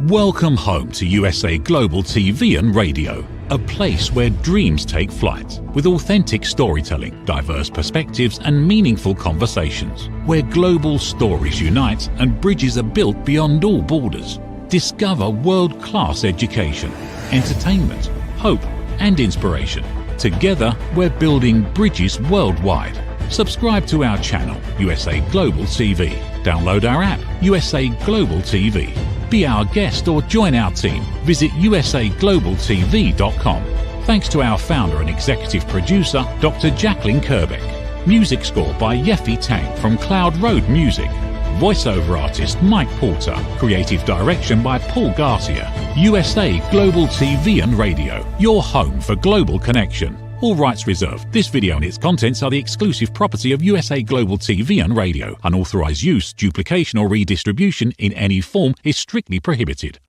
Welcome home to USA Global TV and Radio, a place where dreams take flight, with authentic storytelling, diverse perspectives and meaningful conversations, where global stories unite and bridges are built beyond all borders. Discover world-class education, entertainment, hope and inspiration. Together, we're building bridges worldwide. Subscribe to our channel, USA Global TV. Download our app, USA Global TV. Be our guest or join our team. Visit usaglobaltv.com. Thanks to our founder and executive producer, Dr. Jacqueline Kerbeck. Music score by Yeffy Tang from Cloud Road Music. Voiceover artist Mike Porter. Creative direction by Paul Garcia. USA Global TV and Radio, your home for global connection. All rights reserved. This video and its contents are the exclusive property of USA Global TV and Radio. Unauthorized use, duplication or redistribution in any form is strictly prohibited.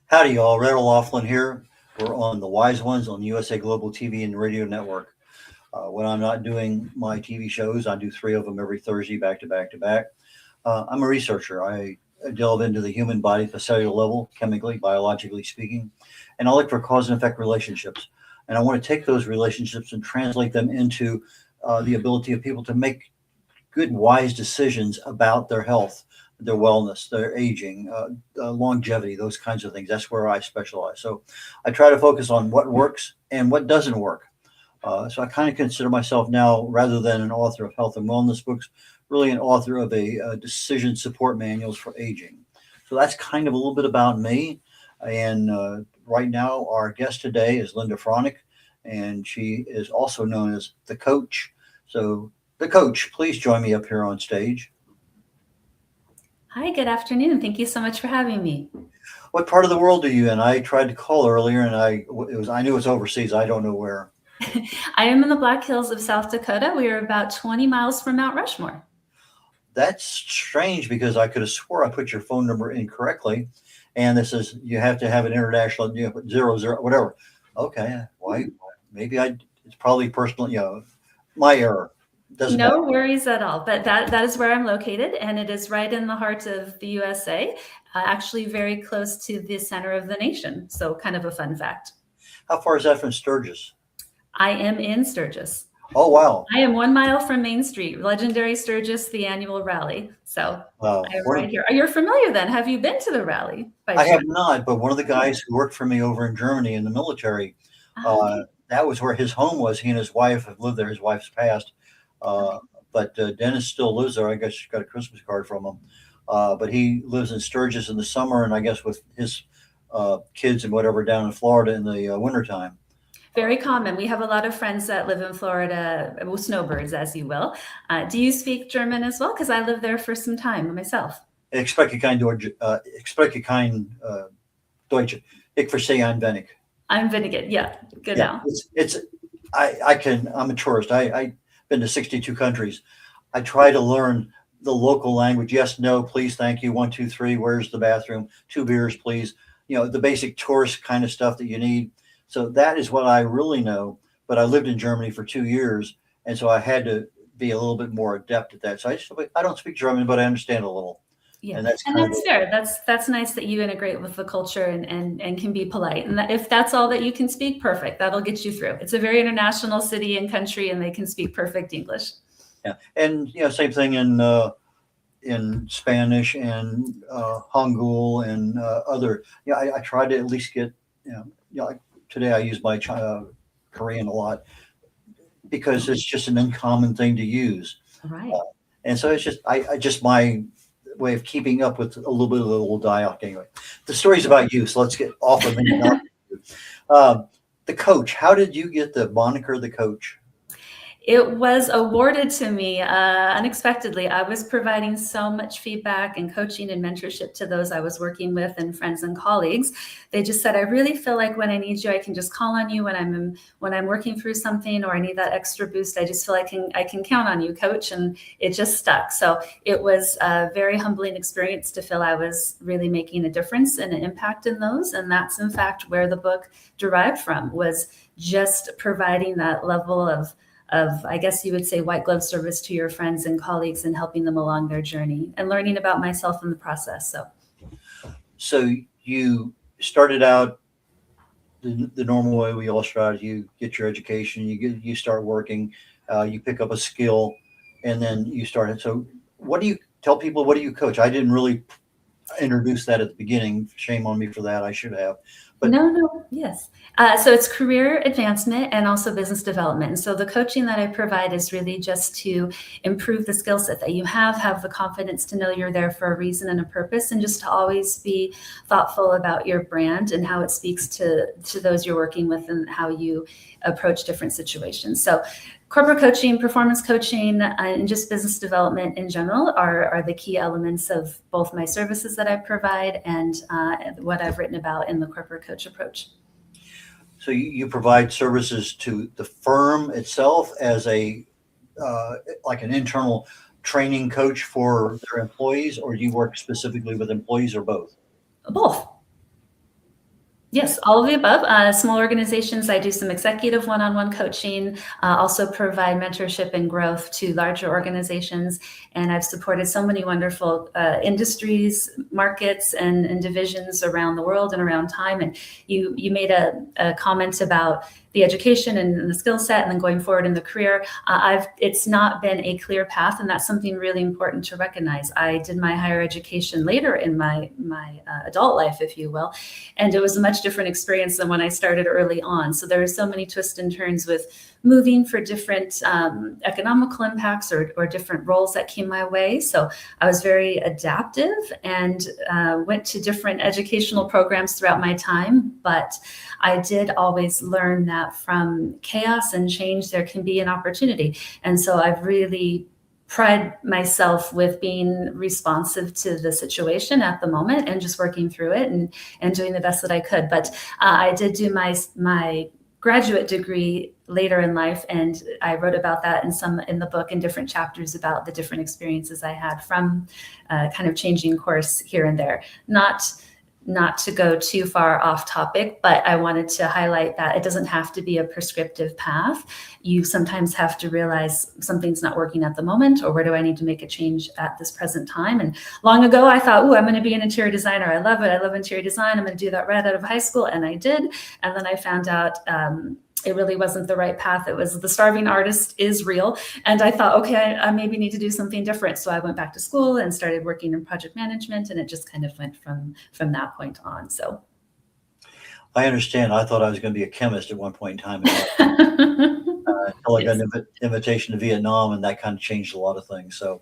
Howdy y'all, Red O'Loughlin here. We're on The Wise Ones on USA Global TV and Radio Network. When I'm not doing my TV shows, I do 3 of them every Thursday back to back to back. I'm a researcher. I delve into the human body at the cellular level, chemically, biologically speaking, and I look for cause and effect relationships. And I want to take those relationships and translate them into the ability of people to make good, wise decisions about their health, their wellness, their aging, longevity, those kinds of things. That's where I specialize. So I try to focus on what works and what doesn't work. So I kind of consider myself now, rather than an author of health and wellness books, really an author of a decision support manuals for aging. So that's kind of a little bit about me. And right now, our guest today is Linda Fronek, and she is also known as the Coach. So the Coach, please join me up here on stage. Hi, good afternoon. Thank you so much for having me. What part of the world are you in? I tried to call earlier, and I knew it was overseas. I don't know where. I am in the Black Hills of South Dakota. We are about 20 miles from Mount Rushmore. That's strange, because I could have swore I put your phone number incorrectly, and this is, you have to have an international, 00, whatever. Okay, why? Maybe it's probably personal, my error. Doesn't no matter. worries at all. But that is where I'm located, and it is right in the heart of the USA, actually very close to the center of the nation. So kind of a fun fact. How far is that from Sturgis? I am in Sturgis. Oh, wow. I am 1 mile from Main Street, legendary Sturgis, the annual rally. So I am right here. You're familiar then. Have you been to the rally? I have not, but one of the guys who worked for me over in Germany in the military, that was where his home was. He and his wife have lived there. His wife's passed. But Dennis still lives there. I guess she got a Christmas card from him. But he lives in Sturgis in the summer, and I guess with his kids and whatever down in Florida in the wintertime. Very common. We have a lot of friends that live in Florida, snowbirds, as you will. Do you speak German as well? Because I lived there for some time myself. Ich spreche kein Deutsch. Ich verstehe ein wenig. I'm wenig. Yeah, good now. I'm a tourist. I've been to 62 countries. I try to learn the local language. Yes, no, please, thank you. 1, 2, 3. Where's the bathroom? 2 beers, please. The basic tourist kind of stuff that you need. So that is what I really know. But I lived in Germany for 2 years, and so I had to be a little bit more adept at that. So I don't speak German, but I understand a little. Yeah, and that's fair. That's nice that you integrate with the culture and can be polite. And if that's all that you can speak, perfect. That'll get you through. It's a very international city and country, and they can speak perfect English. Yeah, and same thing in Spanish and Hangul and other. I try to at least get like today I use my Korean a lot because it's just an uncommon thing to use. Right. And so it's just my way of keeping up with a little bit of the old dialect. Anyway, the story's about you, so let's get off of it. The Coach. How did you get the moniker The Coach? It was awarded to me unexpectedly. I was providing so much feedback and coaching and mentorship to those I was working with and friends and colleagues. They just said, I really feel like when I need you, I can just call on you when I'm working through something or I need that extra boost. I just feel I can count on you, Coach. And it just stuck. So it was a very humbling experience to feel I was really making a difference and an impact in those. And that's in fact where the book derived from, was just providing that level of I guess you would say, white glove service to your friends and colleagues and helping them along their journey and learning about myself in the process. So you started out the normal way we all start. You get your education, you start working, you pick up a skill, and then you start. So what do you tell people? What do you coach? I didn't really introduce that at the beginning. Shame on me for that. I should have. But No, yes. So it's career advancement and also business development. And so the coaching that I provide is really just to improve the skill set that you have the confidence to know you're there for a reason and a purpose, and just to always be thoughtful about your brand and how it speaks to those you're working with and how you approach different situations. So corporate coaching, performance coaching, and just business development in general are the key elements of both my services that I provide and what I've written about in the corporate coach approach. So you provide services to the firm itself as a like an internal training coach for their employees, or do you work specifically with employees, or both? Both. Yes, all of the above. Small organizations, I do some executive one-on-one coaching, also provide mentorship and growth to larger organizations. And I've supported so many wonderful industries, markets, and divisions around the world and around time. And you made a comment about the education and the skill set, and then going forward in the career. It's not been a clear path, and that's something really important to recognize. I did my higher education later in my adult life, if you will, and it was a much different experience than when I started early on. So there are so many twists and turns with moving for different economical impacts or different roles that came my way. So I was very adaptive and went to different educational programs throughout my time, but I did always learn that from chaos and change, there can be an opportunity. And so I've really pride myself with being responsive to the situation at the moment and just working through it and doing the best that I could. But I did do my graduate degree later in life, and I wrote about that in the book in different chapters about the different experiences I had from kind of changing course here and there. Not to go too far off topic, but I wanted to highlight that it doesn't have to be a prescriptive path. You sometimes have to realize something's not working at the moment, or where do I need to make a change at this present time? And long ago, I thought, I'm going to be an interior designer. I love it. I love interior design. I'm going to do that right out of high school. And I did. And then I found out it really wasn't the right path. It was the starving artist is real. And I thought, okay, I maybe need to do something different. So I went back to school and started working in project management, and it just kind of went from that point on. So I understand. I thought I was going to be a chemist at one point in time. Until I got an invitation to Vietnam, and that kind of changed a lot of things. So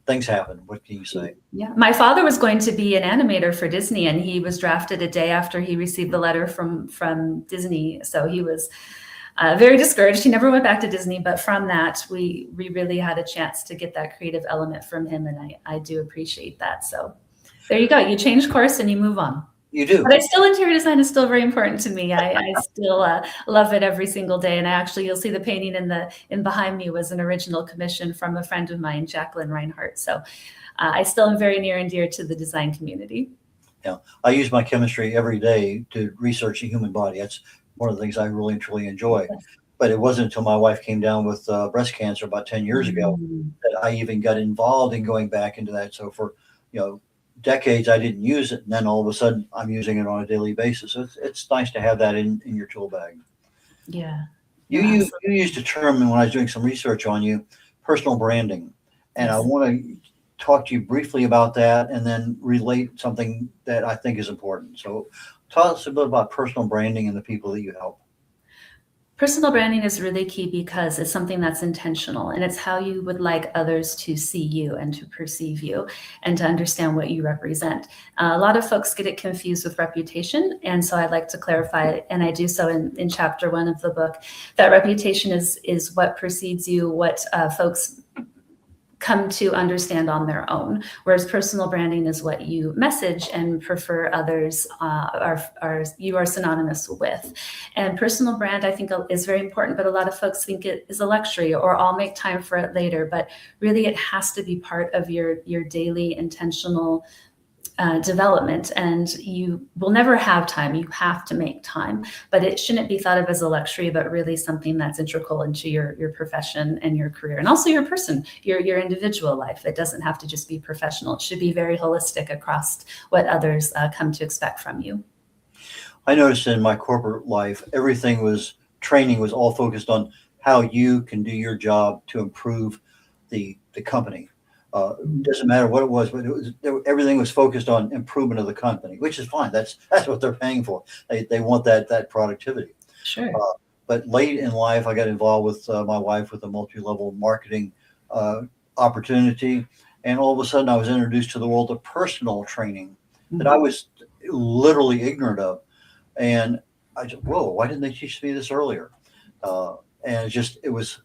things happen. What can you say? Yeah. My father was going to be an animator for Disney, and he was drafted a day after he received the letter from Disney. So he was very discouraged. He never went back to Disney, but from that, we really had a chance to get that creative element from him, and I do appreciate that. So there you go. You change course and you move on. You do. But interior design is still very important to me. I still love it every single day. And you'll see the painting in behind me was an original commission from a friend of mine, Jacqueline Reinhardt. So I still am very near and dear to the design community. Yeah, I use my chemistry every day to research the human body. That's one of the things I really and truly enjoy. Yes. But it wasn't until my wife came down with breast cancer about 10 years ago that I even got involved in going back into that. So for, decades I didn't use it, and then all of a sudden I'm using it on a daily basis. So it's nice to have that in your tool bag. Yeah. You used a term, and when I was doing some research on you, personal branding. And yes. I want to talk to you briefly about that and then relate something that I think is important. So tell us a bit about personal branding and the people that you help. Personal branding is really key because it's something that's intentional, and it's how you would like others to see you and to perceive you and to understand what you represent. A lot of folks get it confused with reputation, and so I'd like to clarify, and I do so in chapter 1 of the book, that reputation is what precedes you, what folks come to understand on their own, whereas personal branding is what you message and prefer others you are synonymous with. And personal brand, I think, is very important, but a lot of folks think it is a luxury, or I'll make time for it later. But really, it has to be part of your daily intentional development, and you will never have time. You have to make time, but it shouldn't be thought of as a luxury, but really something that's integral into your profession and your career, and also your your individual life. It doesn't have to just be professional. It should be very holistic across what others come to expect from you. I noticed in my corporate life, training was all focused on how you can do your job to improve the company. Doesn't matter what it was, but everything was focused on improvement of the company, which is fine. That's what they're paying for. They want that productivity. Sure. But late in life, I got involved with my wife with a multi-level marketing opportunity, and all of a sudden, I was introduced to the world of personal training that I was literally ignorant of, and I just, whoa, why didn't they teach me this earlier? And it was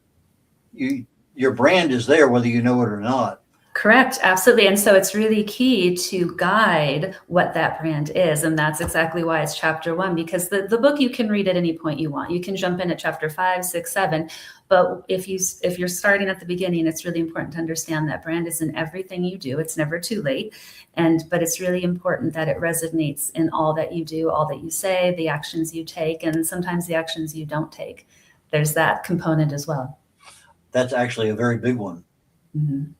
your brand is there whether you know it or not. Correct. Absolutely. And so it's really key to guide what that brand is. And that's exactly why it's chapter 1, because the book you can read at any point you want. You can jump in at chapter 5, 6, 7. But if you're starting at the beginning, it's really important to understand that brand is in everything you do. It's never too late. But it's really important that it resonates in all that you do, all that you say, the actions you take, and sometimes the actions you don't take. There's that component as well. That's actually a very big one. Mm-hmm.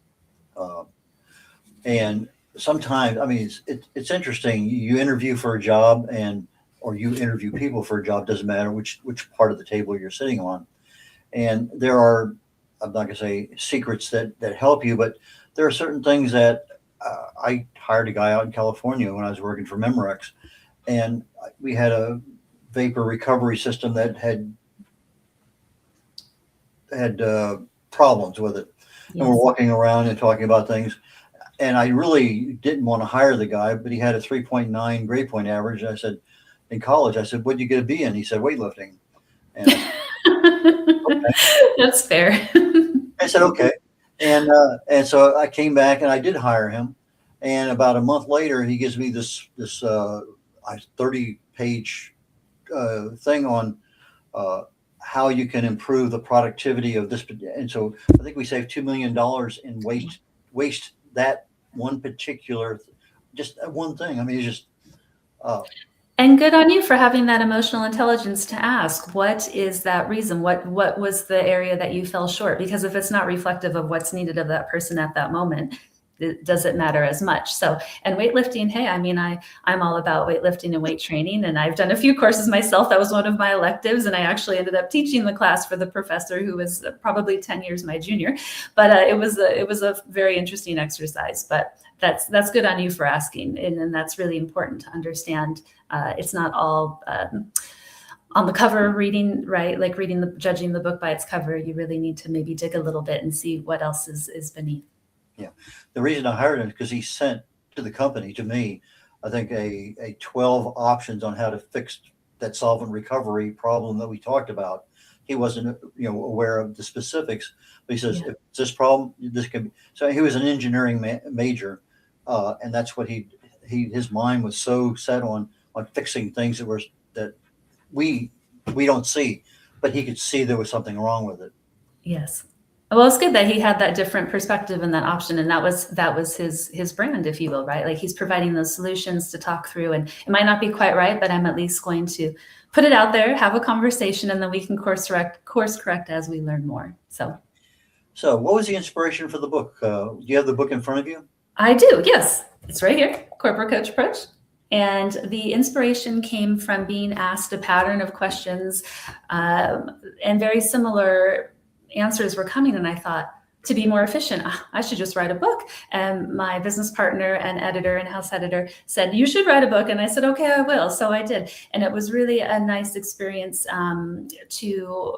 And sometimes, I mean, it's interesting. You interview for a job or you interview people for a job, doesn't matter which part of the table you're sitting on. And there are, I'm not gonna say secrets that help you, but there are certain things that I hired a guy out in California when I was working for Memorex, and we had a vapor recovery system that had problems with it. Yes. And we're walking around and talking about things. And I really didn't want to hire the guy, but he had a 3.9 grade point average. And I said, in college, I said, what'd you get a B in? He said, weightlifting. And I said, okay. That's fair. I said, okay. And so I came back and I did hire him. And about a month later, he gives me this 30-page thing on how you can improve the productivity of this. And so I think we saved $2 million in waste that one particular, just one thing. I mean, it's just. And good on you for having that emotional intelligence to ask, what is that reason? What was the area that you fell short? Because if it's not reflective of what's needed of that person at that moment, it doesn't matter as much. So, and weightlifting, hey, I mean, I'm all about weightlifting and weight training, and I've done a few courses myself. That was one of my electives, and I actually ended up teaching the class for the professor who was probably 10 years my junior. But it was a very interesting exercise. But that's good on you for asking, and that's really important to understand. It's not all on the cover reading, right? Like judging the book by its cover. You really need to maybe dig a little bit and see what else is beneath. Yeah. The reason I hired him is because he sent to the company, to me, I think a 12 options on how to fix that solvent recovery problem that we talked about. He wasn't, aware of the specifics, but he says, if it's this problem, this can be. So he was an engineering major, and that's what his mind was so set on fixing things that we don't see, but he could see there was something wrong with it. Yes. Well, it's good that he had that different perspective and that option, and that was his brand, if you will, right? Like he's providing those solutions to talk through, and it might not be quite right, but I'm at least going to put it out there, have a conversation, and then we can course correct as we learn more. So what was the inspiration for the book? Do you have the book in front of you? I do. Yes, it's right here. Corporate Coach Approach. And the inspiration came from being asked a pattern of questions, and very similar answers were coming, and I thought, to be more efficient, I should just write a book. And my business partner and in-house editor said, you should write a book. And I said, okay, I will. So I did. And it was really a nice experience to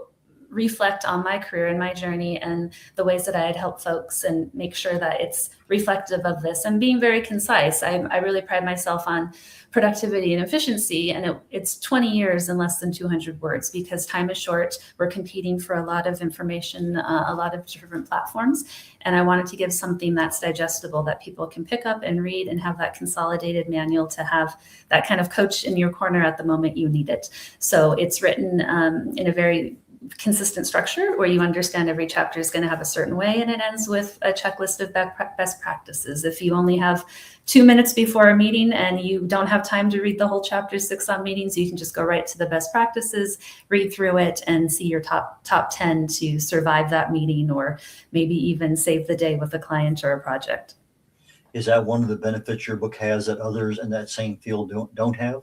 reflect on my career and my journey and the ways that I had helped folks and make sure that it's reflective of this and being very concise. I really pride myself on productivity and efficiency, and it's 20 years in less than 200 words because time is short. We're competing for a lot of information, a lot of different platforms, and I wanted to give something that's digestible that people can pick up and read and have that consolidated manual to have that kind of coach in your corner at the moment you need it. So it's written in a very consistent structure where you understand every chapter is going to have a certain way, and it ends with a checklist of best practices. If you only have 2 minutes before a meeting and you don't have time to read the whole chapter 6 on meetings, you can just go right to the best practices, read through it, and see your top 10 to survive that meeting, or maybe even save the day with a client or a project. Is that one of the benefits your book has that others in that same field don't have?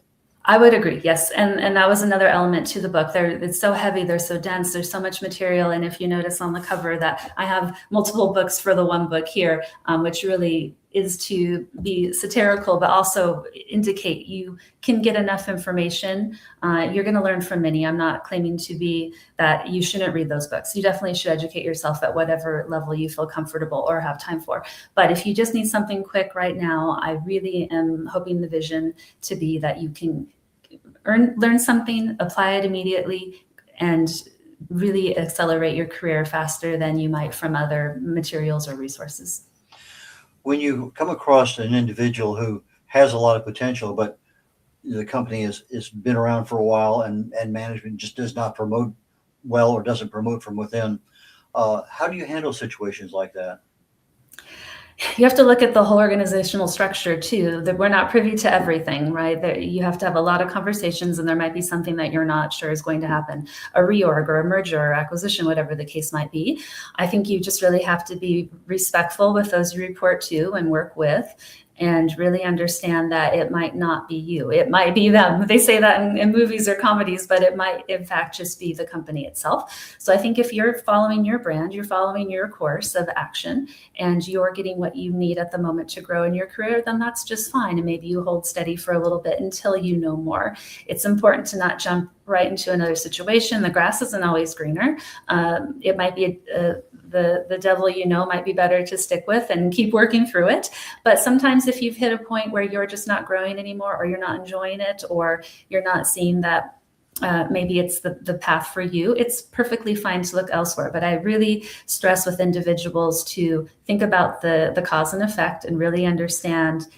I would agree, yes. And that was another element to the book. It's so heavy, they're so dense, there's so much material. And if you notice on the cover that I have multiple books for the one book here, which really is to be satirical, but also indicate you can get enough information. You're going to learn from many. I'm not claiming to be that you shouldn't read those books. You definitely should educate yourself at whatever level you feel comfortable or have time for. But if you just need something quick right now, I really am hoping the vision to be that you can learn something, apply it immediately, and really accelerate your career faster than you might from other materials or resources. When you come across an individual who has a lot of potential, but the company has been around for a while and management just does not promote well or doesn't promote from within, how do you handle situations like that? You have to look at the whole organizational structure too, that we're not privy to everything, right? You have to have a lot of conversations, and there might be something that you're not sure is going to happen, a reorg or a merger or acquisition, whatever the case might be. I think you just really have to be respectful with those you report to and work with, and really understand that it might not be you. It might be them. They say that in movies or comedies, but it might in fact just be the company itself. So I think if you're following your brand, you're following your course of action, and you're getting what you need at the moment to grow in your career, then that's just fine. And maybe you hold steady for a little bit until you know more. It's important to not jump right into another situation. The grass isn't always greener. It might be the devil might be better to stick with and keep working through it. But sometimes if you've hit a point where you're just not growing anymore, or you're not enjoying it, or you're not seeing that maybe it's the path for you, it's perfectly fine to look elsewhere. But I really stress with individuals to think about the cause and effect and really understand,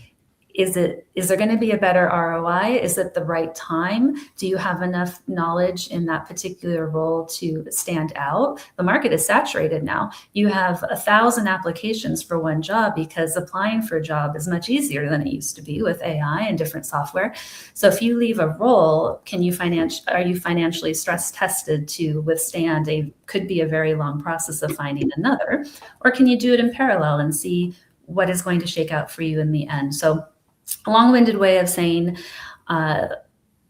is there going to be a better ROI? Is it the right time? Do you have enough knowledge in that particular role to stand out? The market is saturated now. You have 1,000 applications for one job because applying for a job is much easier than it used to be with AI and different software. So if you leave a role, are you financially stress tested to withstand could be a very long process of finding another? Or can you do it in parallel and see what is going to shake out for you in the end? So a long-winded way of saying,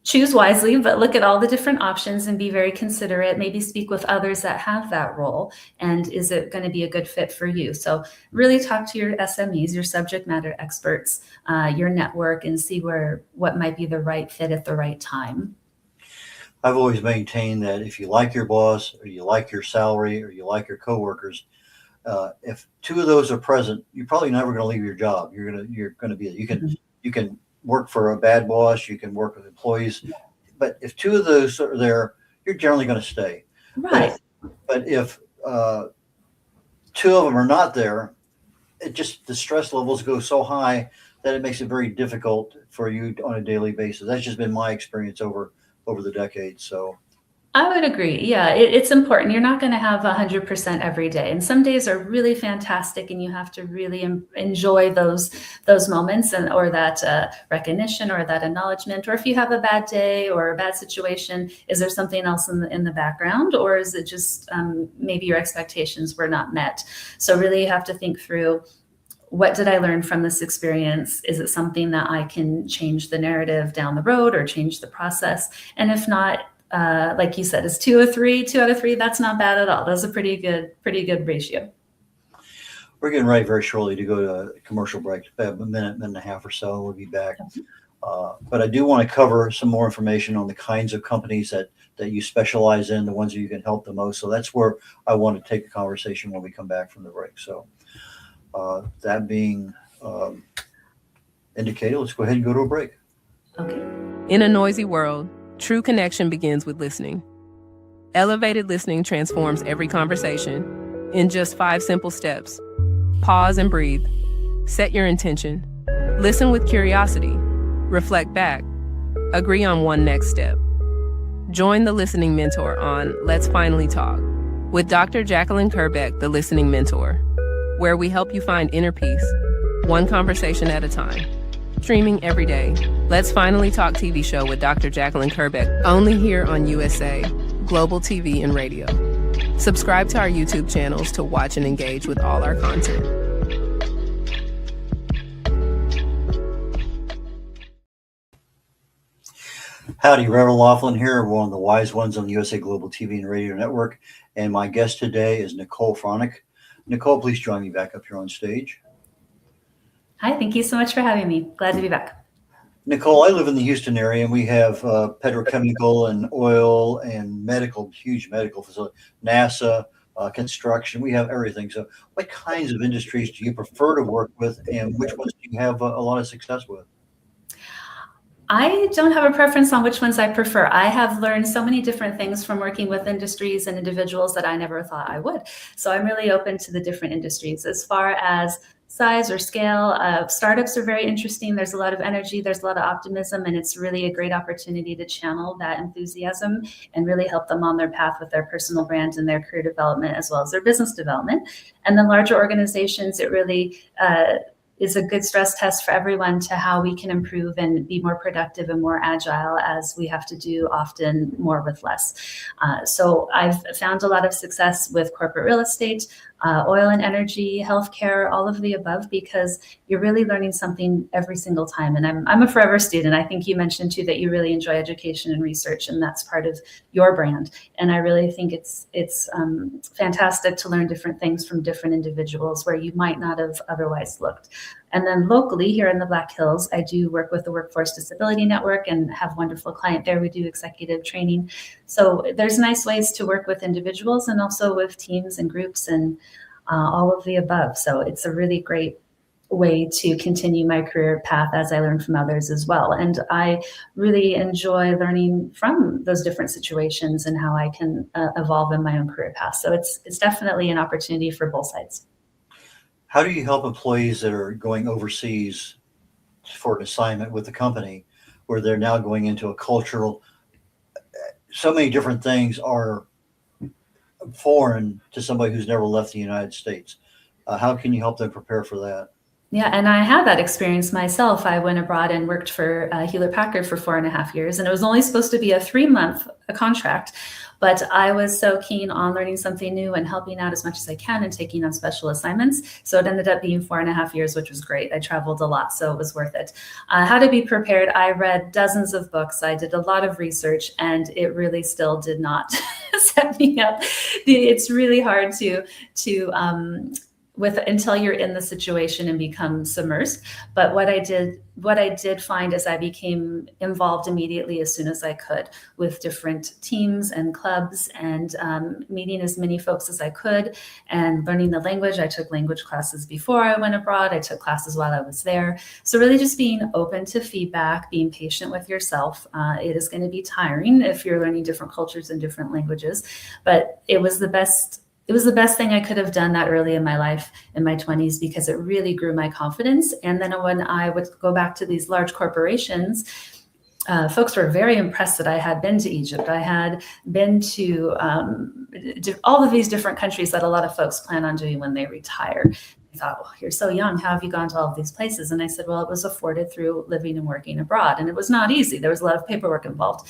choose wisely, but look at all the different options and be very considerate. Maybe speak with others that have that role. And is it going to be a good fit for you? So really talk to your SMEs, your subject matter experts, your network, and see what might be the right fit at the right time. I've always maintained that if you like your boss, or you like your salary, or you like your coworkers, if two of those are present, you're probably never going to leave your job. You're going to be. You can work for a bad boss. You can work with employees, but if two of those are there, you're generally going to stay. Right. But if two of them are not there, the stress levels go so high that it makes it very difficult for you on a daily basis. That's just been my experience over the decades. So I would agree. Yeah, it's important. You're not going to have 100% every day. And some days are really fantastic, and you have to really enjoy those moments or that recognition or that acknowledgement. Or if you have a bad day or a bad situation, is there something else in the background? Or is it just maybe your expectations were not met? So really you have to think through, what did I learn from this experience? Is it something that I can change the narrative down the road or change the process? And if not, like you said, is 2 out of 3, that's not bad at all. That's a pretty good ratio. We're getting ready very shortly to go to a commercial break, about a minute and a half or so. We'll be back. But I do want to cover some more information on the kinds of companies that you specialize in, the ones that you can help the most. So that's where I want to take the conversation when we come back from the break. So that being indicated, let's go ahead and go to a break. Okay. In a noisy world, true connection begins with listening. Elevated listening transforms every conversation in just 5 simple steps. Pause and breathe. Set your intention. Listen with curiosity. Reflect back. Agree on one next step. Join the Listening Mentor on Let's Finally Talk with Dr. Jacqueline Kerbeck, the Listening Mentor, where we help you find inner peace, one conversation at a time. Streaming every day. Let's Finally Talk TV show with Dr. Jacqueline Kerbeck, only here on USA, Global TV and Radio. Subscribe to our YouTube channels to watch and engage with all our content. Howdy, Reverend Laughlin here. We're one of the wise ones on the USA Global TV and Radio Network. And my guest today is Nicole Fronek. Nicole, please join me back up here on stage. Hi, thank you so much for having me. Glad to be back. Nicole, I live in the Houston area, and we have petrochemical and oil and medical, huge medical facility, NASA, construction. We have everything. So what kinds of industries do you prefer to work with, and which ones do you have a lot of success with? I don't have a preference on which ones I prefer. I have learned so many different things from working with industries and individuals that I never thought I would. So I'm really open to the different industries. As far as size or scale, startups are very interesting. There's a lot of energy, there's a lot of optimism, and it's really a great opportunity to channel that enthusiasm and really help them on their path with their personal brand and their career development as well as their business development. And then larger organizations, it really is a good stress test for everyone to how we can improve and be more productive and more agile, as we have to do often more with less. So I've found a lot of success with corporate real estate, oil and energy, healthcare, all of the above, because you're really learning something every single time. And I'm a forever student. I think you mentioned too that you really enjoy education and research, and that's part of your brand. And I really think it's fantastic to learn different things from different individuals where you might not have otherwise looked. And then locally here in the Black Hills, I do work with the Workforce Disability Network and have a wonderful client there. We do executive training. So there's nice ways to work with individuals and also with teams and groups and all of the above. So it's a really great way to continue my career path as I learn from others as well. And I really enjoy learning from those different situations and how I can evolve in my own career path. So it's definitely an opportunity for both sides. How do you help employees that are going overseas for an assignment with the company, where they're now going into a cultural, so many different things are foreign to somebody who's never left the United States? How can you help them prepare for that? Yeah, and I had that experience myself. I went abroad and worked for Hewlett Packard for 4.5 years, and it was only supposed to be a 3-month contract. But I was so keen on learning something new and helping out as much as I can and taking on special assignments. So it ended up being 4.5 years, which was great. I traveled a lot, so it was worth it. How to be prepared. I read dozens of books. I did a lot of research, and it really still did not set me up. It's really hard to until you're in the situation and become submersed. But what I did find is I became involved immediately as soon as I could with different teams and clubs, and meeting as many folks as I could and learning the language. I took language classes before I went abroad. I took classes while I was there. So really just being open to feedback, being patient with yourself. It is going to be tiring if you're learning different cultures and different languages, but it was the best thing I could have done that early in my life, in my 20s, because it really grew my confidence. And then when I would go back to these large corporations, folks were very impressed that I had been to Egypt. I had been to all of these different countries that a lot of folks plan on doing when they retire. They thought, well, you're so young. How have you gone to all of these places? And I said, well, it was afforded through living and working abroad. And it was not easy. There was a lot of paperwork involved.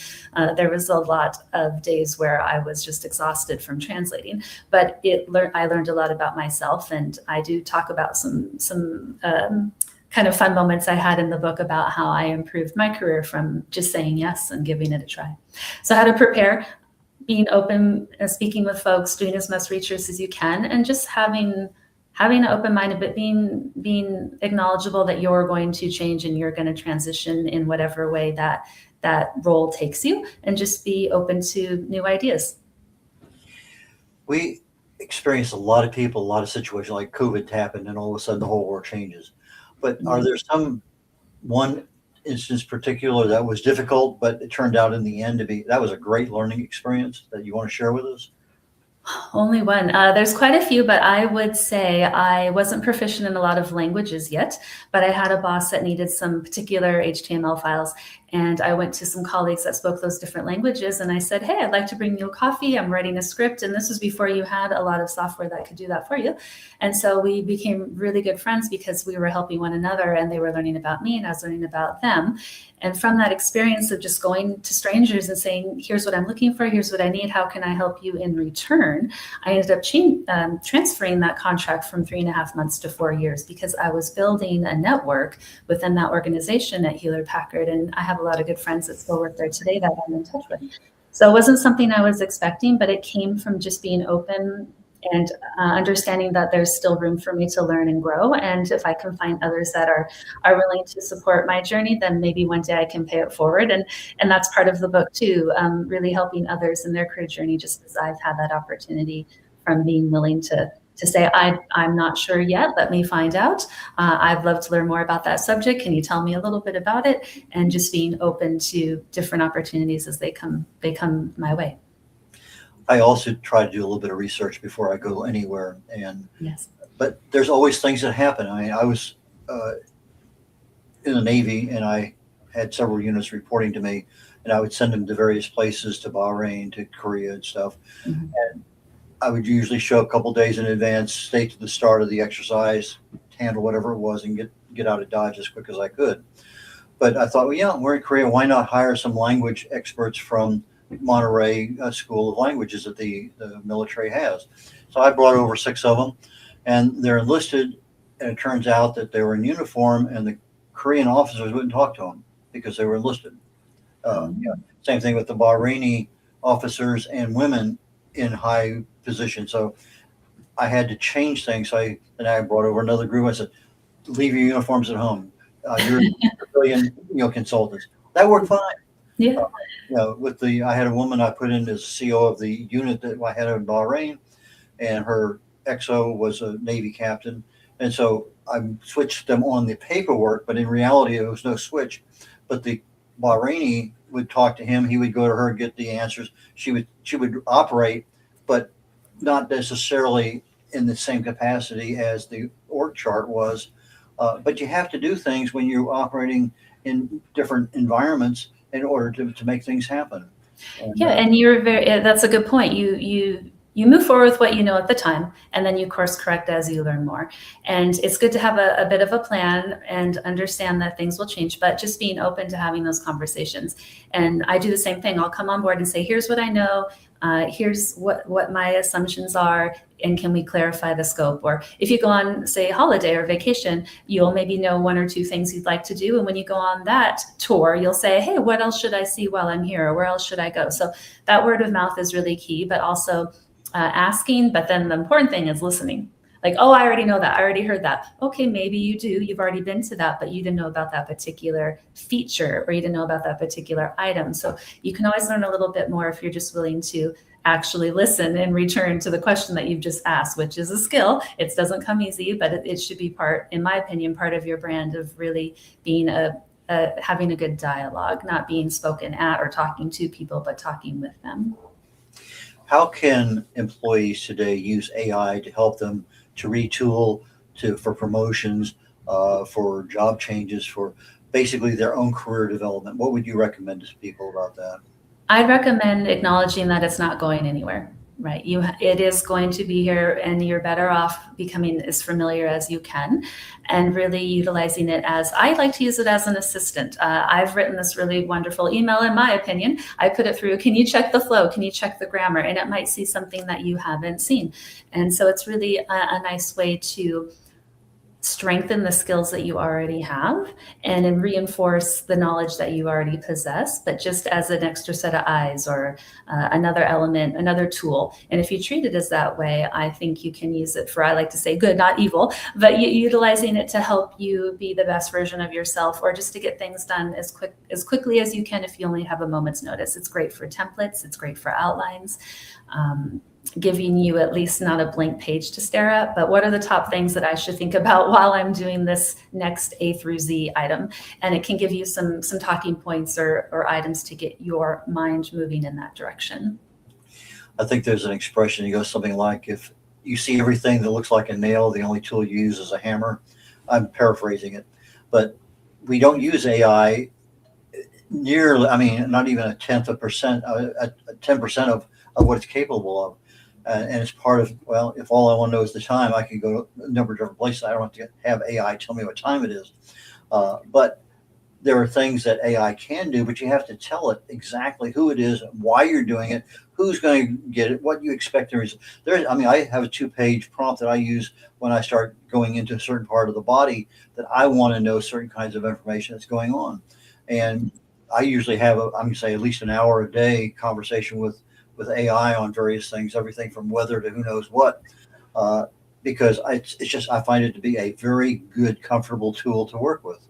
There was a lot of days where I was just exhausted from translating. But I learned a lot about myself. And I do talk about some kind of fun moments I had in the book about how I improved my career from just saying yes and giving it a try. So how to prepare, being open, speaking with folks, doing as much research as you can, and just having an open mind, but being acknowledgeable that you're going to change and you're going to transition in whatever way that role takes you, and just be open to new ideas. We experienced a lot of people, a lot of situations like COVID happened, and all of a sudden the whole world changes. But are there one instance particular that was difficult, but it turned out in the end that was a great learning experience that you want to share with us? Only one. There's quite a few, but I would say I wasn't proficient in a lot of languages yet, but I had a boss that needed some particular HTML files. And I went to some colleagues that spoke those different languages, and I said, hey, I'd like to bring you a coffee. I'm writing a script. And this was before you had a lot of software that could do that for you. And so we became really good friends because we were helping one another, and they were learning about me and I was learning about them. And from that experience of just going to strangers and saying, here's what I'm looking for, here's what I need, how can I help you in return? I ended up transferring that contract from 3.5 months to 4 years because I was building a network within that organization at Hewlett Packard. And I have a lot of good friends that still work there today that I'm in touch with. So it wasn't something I was expecting, but it came from just being open and understanding that there's still room for me to learn and grow. And if I can find others that are willing to support my journey, then maybe one day I can pay it forward. And that's part of the book too, really helping others in their career journey, just as I've had that opportunity from being willing to say, I'm not sure yet, let me find out. I'd love to learn more about that subject. Can you tell me a little bit about it? And just being open to different opportunities as they come my way. I also try to do a little bit of research before I go anywhere. Yes. But there's always things that happen. I mean, I was in the Navy, and I had several units reporting to me, and I would send them to various places, to Bahrain, to Korea and stuff. Mm-hmm. And I would usually show a couple days in advance, stay to the start of the exercise, handle whatever it was, and get out of Dodge as quick as I could. But I thought, well, yeah, we're in Korea. Why not hire some language experts from Monterey School of Languages that the military has? So I brought over 6 of them, and they're enlisted. And it turns out that they were in uniform, and the Korean officers wouldn't talk to them because they were enlisted. Same thing with the Bahraini officers and women in high position. So I had to change things. So I brought over another group. I said, leave your uniforms at home. You're civilian, consultants. That worked fine. Yeah. I had a woman I put in as CO of the unit that I had in Bahrain, and her XO was a Navy captain. And so I switched them on the paperwork, but in reality, there was no switch. But the Bahraini would talk to him. He would go to her and get the answers. She would operate, but not necessarily in the same capacity as the org chart was. But you have to do things when you're operating in different environments in order to make things happen. And you're that's a good point. You move forward with what you know at the time, and then you course correct as you learn more. And it's good to have a bit of a plan and understand that things will change, but just being open to having those conversations. And I do the same thing. I'll come on board and say, here's what I know. Here's what my assumptions are, and can we clarify the scope? Or if you go on, say, holiday or vacation, you'll maybe know 1 or 2 things you'd like to do. And when you go on that tour, you'll say, hey, what else should I see while I'm here? Or where else should I go? So that word of mouth is really key, but also asking. But then the important thing is listening. Like, oh, I already know that. I already heard that. Okay, maybe you do. You've already been to that, but you didn't know about that particular feature, or you didn't know about that particular item. So you can always learn a little bit more if you're just willing to actually listen and return to the question that you've just asked, which is a skill. It doesn't come easy, but it should be in my opinion, part of your brand of really being having a good dialogue, not being spoken at or talking to people, but talking with them. How can employees today use AI to help them to retool for promotions, for job changes, for basically their own career development? What would you recommend to people about that? I'd recommend acknowledging that it's not going anywhere, right? It is going to be here, and you're better off becoming as familiar as you can and really utilizing it as, I like to use it as an assistant. I've written this really wonderful email, in my opinion. I put it through, can you check the flow? Can you check the grammar? And it might see something that you haven't seen. And so it's really a nice way to strengthen the skills that you already have and reinforce the knowledge that you already possess, but just as an extra set of eyes or another element, another tool. And if you treat it as that way, I think you can use it for, I like to say, good, not evil, but utilizing it to help you be the best version of yourself, or just to get things done as quickly as you can if you only have a moment's notice. It's great for templates. It's great for outlines. Giving you at least not a blank page to stare at, but what are the top things that I should think about while I'm doing this next A through Z item? And it can give you some talking points or items to get your mind moving in that direction. I think there's an expression, it goes something like, if you see everything that looks like a nail, the only tool you use is a hammer. I'm paraphrasing it, but we don't use AI nearly, I mean, not even a 10% of what it's capable of. And it's part of, well, if all I want to know is the time, I can go to a number of different places. I don't have to have AI tell me what time it is. But there are things that AI can do, but you have to tell it exactly who it is, why you're doing it, who's going to get it, what you expect the result. I mean, I have a 2-page prompt that I use when I start going into a certain part of the body that I want to know certain kinds of information that's going on. And I usually have, I'm going to say, at least an hour a day conversation with AI on various things, everything from weather to who knows what, because it's just, I find it to be a very good, comfortable tool to work with.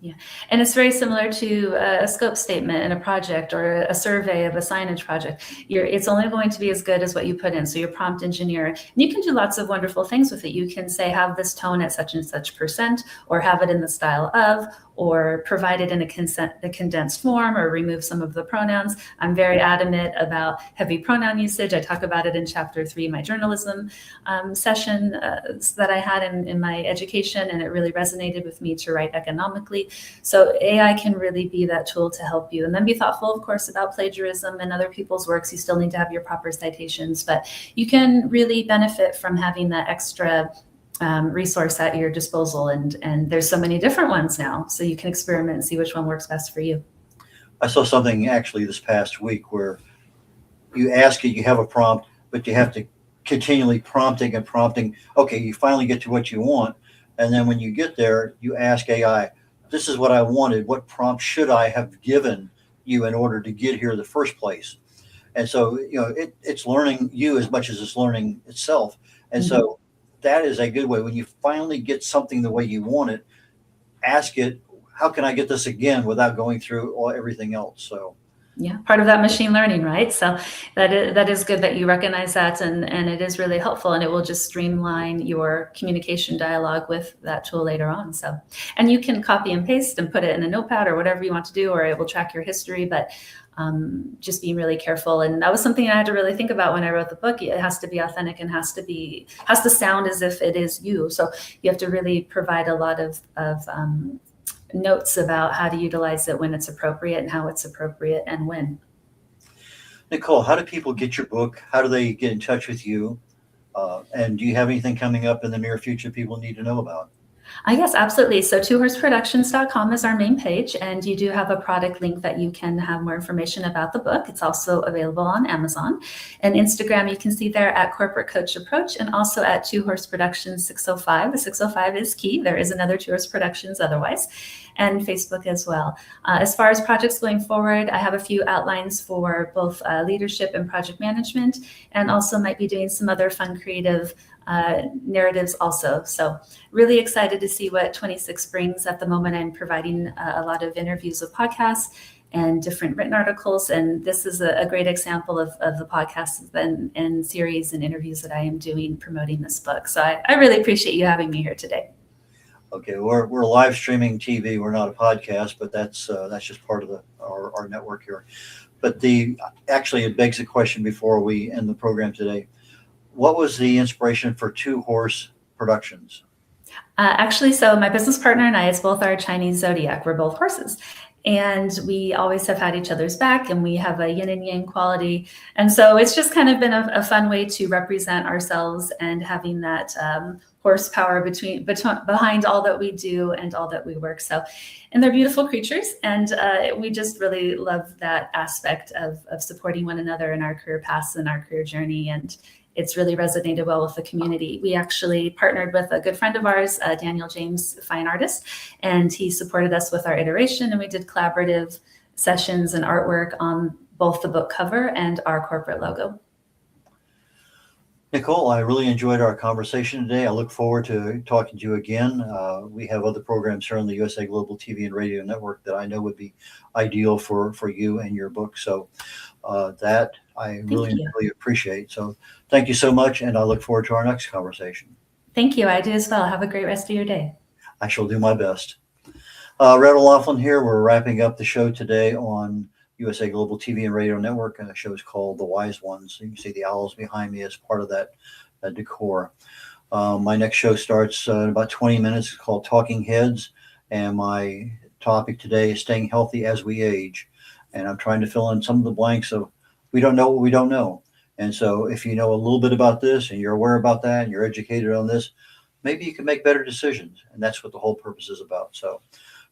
Yeah, and it's very similar to a scope statement in a project or a survey of a signage project. It's only going to be as good as what you put in. So your prompt engineer, and you can do lots of wonderful things with it. You can say, have this tone at such and such %, or have it in the style of, or provide it in a condensed form, or remove some of the pronouns. I'm very adamant about heavy pronoun usage. I talk about it in chapter 3, my journalism session that I had in my education, and it really resonated with me to write economically. So AI can really be that tool to help you. And then be thoughtful, of course, about plagiarism and other people's works. You still need to have your proper citations, but you can really benefit from having that extra resource at your disposal. And there's so many different ones now, so you can experiment and see which one works best for you. I saw something actually this past week where you ask it, you have a prompt, but you have to continually prompting. Okay, you finally get to what you want. And then when you get there, you ask AI, this is what I wanted. What prompt should I have given you in order to get here in the first place? And so, it's learning you as much as it's learning itself. And so that is a good way. When you finally get something the way you want it, ask it, how can I get this again without going through everything else? So yeah, part of that machine learning, right? So that is good that you recognize that, and it is really helpful, and it will just streamline your communication dialogue with that tool later on. So, and you can copy and paste and put it in a notepad or whatever you want to do, or it will track your history, but just being really careful. And that was something I had to really think about when I wrote the book. It has to be authentic and has to sound as if it is you. So you have to really provide a lot of notes about how to utilize it when it's appropriate and how it's appropriate and when. Nicole, how do people get your book? How do they get in touch with you? And do you have anything coming up in the near future people need to know about? Yes, absolutely. So twohorseproductions.com is our main page, and you do have a product link that you can have more information about the book. It's also available on Amazon. And Instagram, you can see there at Corporate Coach Approach, and also at Two Horse Productions 605. The 605 is key. There is another Two Horse Productions otherwise, and Facebook as well. As far as projects going forward, I have a few outlines for both leadership and project management, and also might be doing some other fun creative narratives also. So really excited to see what 26 brings. At the moment, I'm providing a lot of interviews with podcasts and different written articles. And this is a great example of the podcasts and series and interviews that I am doing promoting this book. So I really appreciate you having me here today. Okay, we're live streaming TV. We're not a podcast, but that's just part of our network here. But actually, it begs a question before we end the program today. What was the inspiration for Two Horse Productions? Actually, so my business partner and I, it's both our Chinese zodiac. We're both horses. And we always have had each other's back, and we have a yin and yang quality. And so it's just kind of been a fun way to represent ourselves and having that horsepower behind all that we do and all that we work. So, and they're beautiful creatures. And we just really love that aspect of supporting one another in our career paths and our career journey. And it's really resonated well with the community. We actually partnered with a good friend of ours, Daniel James, fine artist, and he supported us with our iteration, and we did collaborative sessions and artwork on both the book cover and our corporate logo. Nicole, I really enjoyed our conversation today. I look forward to talking to you again. We have other programs here on the USA Global TV and Radio Network that I know would be ideal for you and your book. So that I really appreciate. So thank you so much, and I look forward to our next conversation. Thank you. I do as well. Have a great rest of your day. I shall do my best. Red O'Loughlin here. We're wrapping up the show today on USA Global TV and Radio Network, and the show is called The Wise Ones. You can see the owls behind me as part of that decor. My next show starts in about 20 minutes. It's called Talking Heads, and my topic today is staying healthy as we age. And I'm trying to fill in some of the blanks of we don't know what we don't know. And so if you know a little bit about this and you're aware about that and you're educated on this, maybe you can make better decisions. And that's what the whole purpose is about. So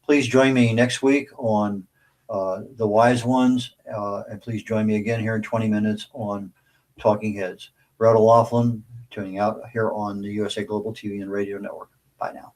please join me next week on The Wise Ones. And please join me again here in 20 minutes on Talking Heads. Rhoda Laughlin, tuning out here on the USA Global TV and Radio Network. Bye now.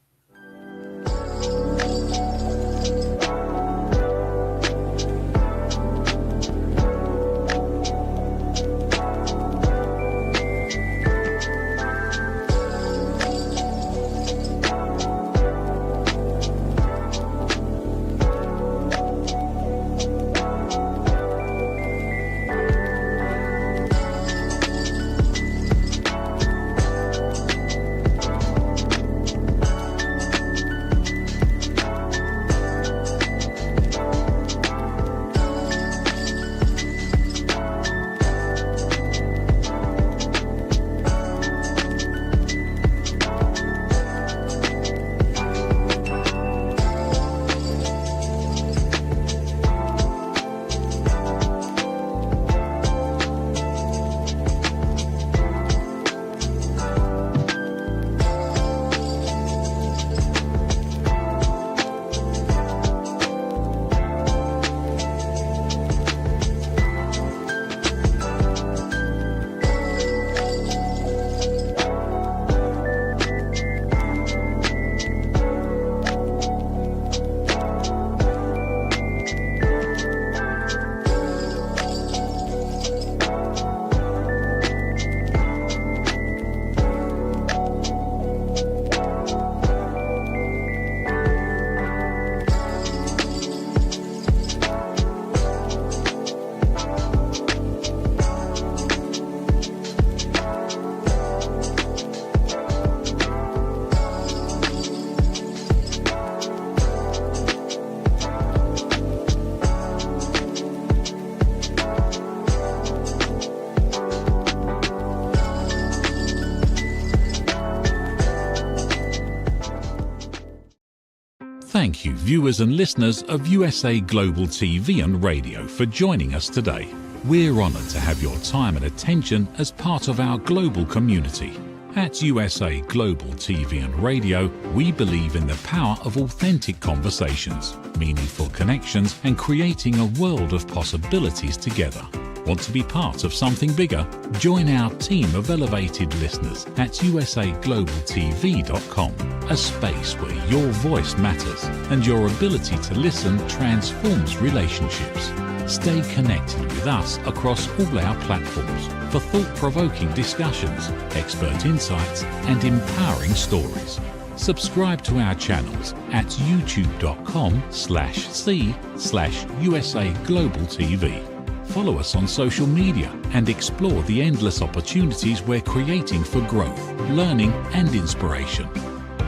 Thank you, viewers and listeners of USA Global TV and Radio, for joining us today. We're honoured to have your time and attention as part of our global community. At USA Global TV and Radio, we believe in the power of authentic conversations, meaningful connections, and creating a world of possibilities together. Want to be part of something bigger? Join our team of elevated listeners at usaglobaltv.com, a space where your voice matters and your ability to listen transforms relationships. Stay connected with us across all our platforms for thought-provoking discussions, expert insights, and empowering stories. Subscribe to our channels at youtube.com/c/USAGlobalTV. Follow us on social media and explore the endless opportunities we're creating for growth, learning, and inspiration.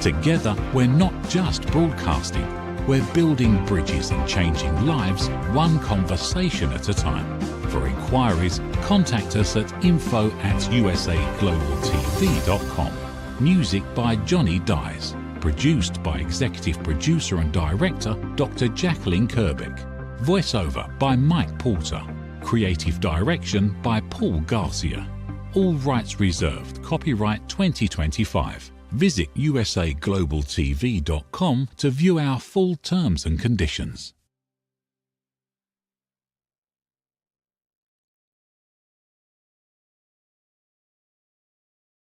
Together, we're not just broadcasting, we're building bridges and changing lives one conversation at a time. For inquiries, contact us at info@usaglobaltv.com. Music by Johnny Dies. Produced by Executive Producer and Director Dr. Jacqueline Kerbeck. Voiceover by Mike Porter. Creative Direction by Paul Garcia. All rights reserved. Copyright 2025. Visit usaglobaltv.com to view our full terms and conditions.